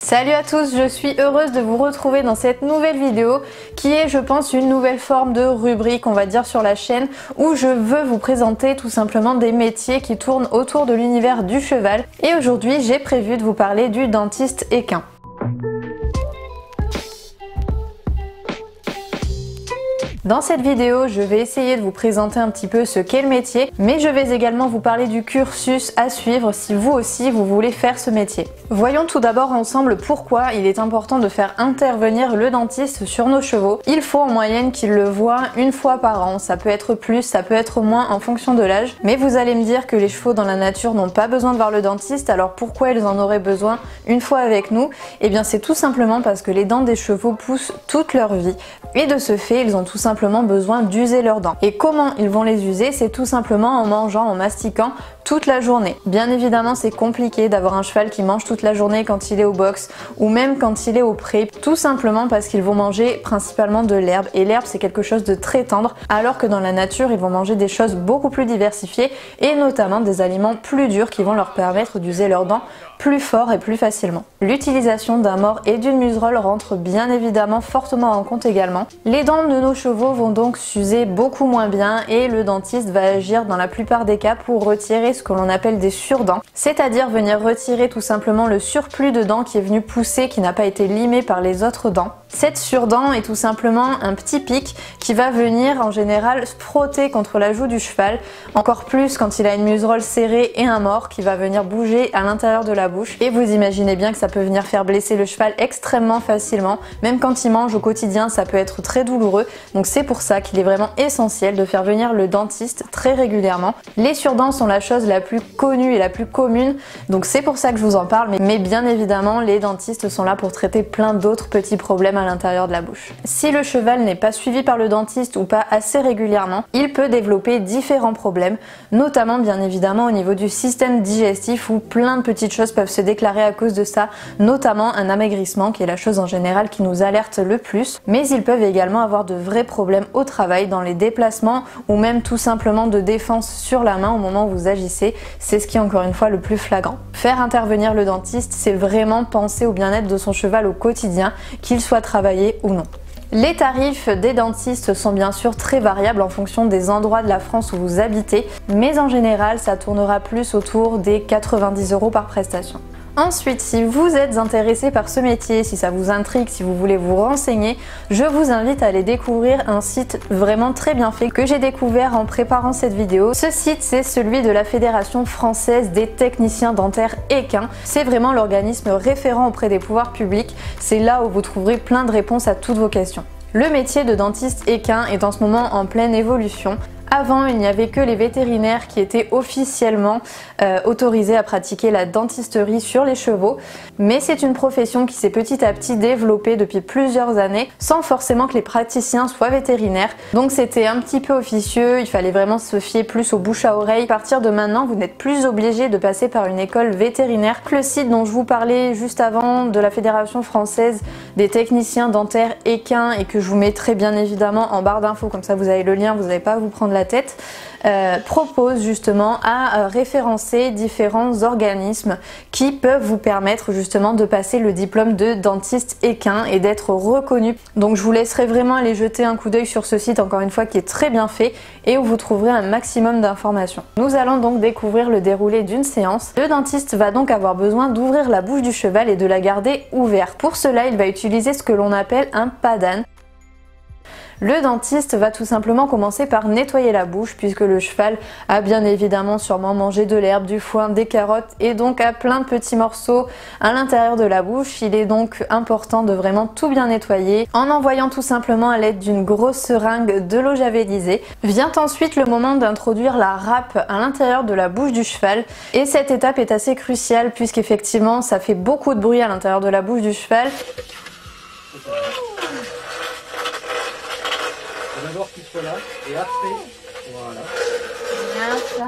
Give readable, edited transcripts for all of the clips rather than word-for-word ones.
Salut à tous, je suis heureuse de vous retrouver dans cette nouvelle vidéo qui est, je pense, une nouvelle forme de rubrique, on va dire, sur la chaîne où je veux vous présenter tout simplement des métiers qui tournent autour de l'univers du cheval. Et aujourd'hui, j'ai prévu de vous parler du dentiste équin. Dans cette vidéo, je vais essayer de vous présenter un petit peu ce qu'est le métier, mais je vais également vous parler du cursus à suivre si vous aussi vous voulez faire ce métier. Voyons tout d'abord ensemble pourquoi il est important de faire intervenir le dentiste sur nos chevaux. Il faut en moyenne qu'il le voit une fois par an, ça peut être plus, ça peut être moins en fonction de l'âge, mais vous allez me dire que les chevaux dans la nature n'ont pas besoin de voir le dentiste, alors pourquoi ils en auraient besoin une fois avec nous? Eh bien c'est tout simplement parce que les dents des chevaux poussent toute leur vie, et de ce fait ils ont tout simplement besoin d'user leurs dents. Et comment ils vont les user? C'est tout simplement en mangeant, en mastiquant toute la journée. Bien évidemment, c'est compliqué d'avoir un cheval qui mange toute la journée quand il est au box ou même quand il est au pré, tout simplement parce qu'ils vont manger principalement de l'herbe, et l'herbe c'est quelque chose de très tendre, alors que dans la nature ils vont manger des choses beaucoup plus diversifiées et notamment des aliments plus durs qui vont leur permettre d'user leurs dents plus fort et plus facilement. L'utilisation d'un mors et d'une muserolle rentre bien évidemment fortement en compte également. Les dents de nos chevaux vont donc s'user beaucoup moins bien et le dentiste va agir dans la plupart des cas pour retirer ce que l'on appelle des surdents, c'est-à-dire venir retirer tout simplement le surplus de dents qui est venu pousser, qui n'a pas été limé par les autres dents. Cette surdent est tout simplement un petit pic qui va venir en général frotter contre la joue du cheval, encore plus quand il a une muserolle serrée et un mors qui va venir bouger à l'intérieur de la bouche. Et vous imaginez bien que ça peut venir faire blesser le cheval extrêmement facilement, même quand il mange au quotidien ça peut être très douloureux, donc c'est pour ça qu'il est vraiment essentiel de faire venir le dentiste très régulièrement. Les surdents sont la chose la plus connue et la plus commune, donc c'est pour ça que je vous en parle, mais bien évidemment les dentistes sont là pour traiter plein d'autres petits problèmes à l'intérieur de la bouche. Si le cheval n'est pas suivi par le dentiste ou pas assez régulièrement, il peut développer différents problèmes, notamment bien évidemment au niveau du système digestif où plein de petites choses peuvent se déclarer à cause de ça, notamment un amaigrissement qui est la chose en général qui nous alerte le plus, mais ils peuvent également avoir de vrais problèmes au travail, dans les déplacements ou même tout simplement de défense sur la main au moment où vous agissez, c'est ce qui est encore une fois le plus flagrant. Faire intervenir le dentiste, c'est vraiment penser au bien-être de son cheval au quotidien, qu'il soit travaillé ou non. Les tarifs des dentistes sont bien sûr très variables en fonction des endroits de la France où vous habitez, mais en général ça tournera plus autour des 90 € par prestation. Ensuite, si vous êtes intéressé par ce métier, si ça vous intrigue, si vous voulez vous renseigner, je vous invite à aller découvrir un site vraiment très bien fait que j'ai découvert en préparant cette vidéo. Ce site, c'est celui de la Fédération française des techniciens dentaires équins. C'est vraiment l'organisme référent auprès des pouvoirs publics. C'est là où vous trouverez plein de réponses à toutes vos questions. Le métier de dentiste équin est en ce moment en pleine évolution. Avant, il n'y avait que les vétérinaires qui étaient officiellement autorisés à pratiquer la dentisterie sur les chevaux, mais c'est une profession qui s'est petit à petit développée depuis plusieurs années sans forcément que les praticiens soient vétérinaires. Donc c'était un petit peu officieux, il fallait vraiment se fier plus au bouche à oreille. À partir de maintenant, vous n'êtes plus obligé de passer par une école vétérinaire. Le site dont je vous parlais juste avant de la Fédération française des techniciens dentaires équins et que je vous mettrai bien évidemment en barre d'infos, comme ça vous avez le lien, vous n'allez pas à vous prendre la tête, propose justement à référencer différents organismes qui peuvent vous permettre justement de passer le diplôme de dentiste équin et d'être reconnu. Donc je vous laisserai vraiment aller jeter un coup d'œil sur ce site, encore une fois, qui est très bien fait et où vous trouverez un maximum d'informations. Nous allons donc découvrir le déroulé d'une séance. Le dentiste va donc avoir besoin d'ouvrir la bouche du cheval et de la garder ouverte. Pour cela, il va utiliser ce que l'on appelle un pas d'âne. Le dentiste va tout simplement commencer par nettoyer la bouche puisque le cheval a bien évidemment sûrement mangé de l'herbe, du foin, des carottes et donc a plein de petits morceaux à l'intérieur de la bouche. Il est donc important de vraiment tout bien nettoyer en envoyant tout simplement à l'aide d'une grosse seringue de l'eau javélisée. Vient ensuite le moment d'introduire la râpe à l'intérieur de la bouche du cheval et cette étape est assez cruciale puisqu'effectivement ça fait beaucoup de bruit à l'intérieur de la bouche du cheval. D'abord qu'il soit là et après, voilà. Bien ça.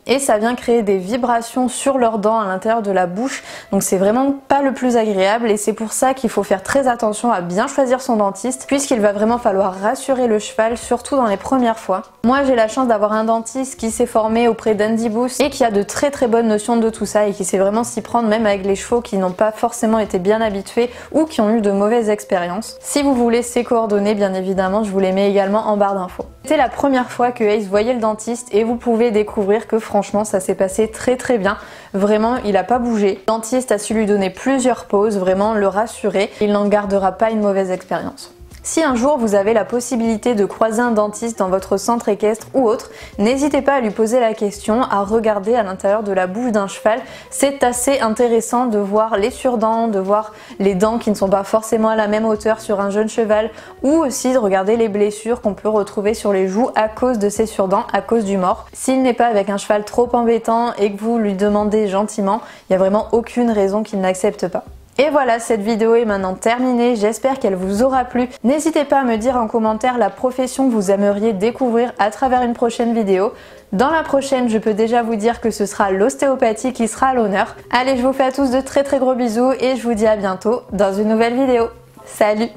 et ça vient créer des vibrations sur leurs dents à l'intérieur de la bouche, donc c'est vraiment pas le plus agréable et c'est pour ça qu'il faut faire très attention à bien choisir son dentiste puisqu'il va vraiment falloir rassurer le cheval, surtout dans les premières fois. Moi j'ai la chance d'avoir un dentiste qui s'est formé auprès d'Andy Booth et qui a de très bonnes notions de tout ça et qui sait vraiment s'y prendre même avec les chevaux qui n'ont pas forcément été bien habitués ou qui ont eu de mauvaises expériences. Si vous voulez ses coordonnées, bien évidemment je vous les mets également en barre d'infos. C'était la première fois que Ace voyait le dentiste et vous pouvez découvrir que franchement ça s'est passé très bien. Vraiment il a pas bougé. Le dentiste a su lui donner plusieurs pauses, vraiment le rassurer. Il n'en gardera pas une mauvaise expérience. Si un jour vous avez la possibilité de croiser un dentiste dans votre centre équestre ou autre, n'hésitez pas à lui poser la question, à regarder à l'intérieur de la bouche d'un cheval. C'est assez intéressant de voir les surdents, de voir les dents qui ne sont pas forcément à la même hauteur sur un jeune cheval, ou aussi de regarder les blessures qu'on peut retrouver sur les joues à cause de ces surdents, à cause du mort. S'il n'est pas avec un cheval trop embêtant et que vous lui demandez gentiment, il n'y a vraiment aucune raison qu'il n'accepte pas. Et voilà, cette vidéo est maintenant terminée, j'espère qu'elle vous aura plu. N'hésitez pas à me dire en commentaire la profession que vous aimeriez découvrir à travers une prochaine vidéo. Dans la prochaine, je peux déjà vous dire que ce sera l'ostéopathie qui sera à l'honneur. Allez, je vous fais à tous de très gros bisous et je vous dis à bientôt dans une nouvelle vidéo. Salut!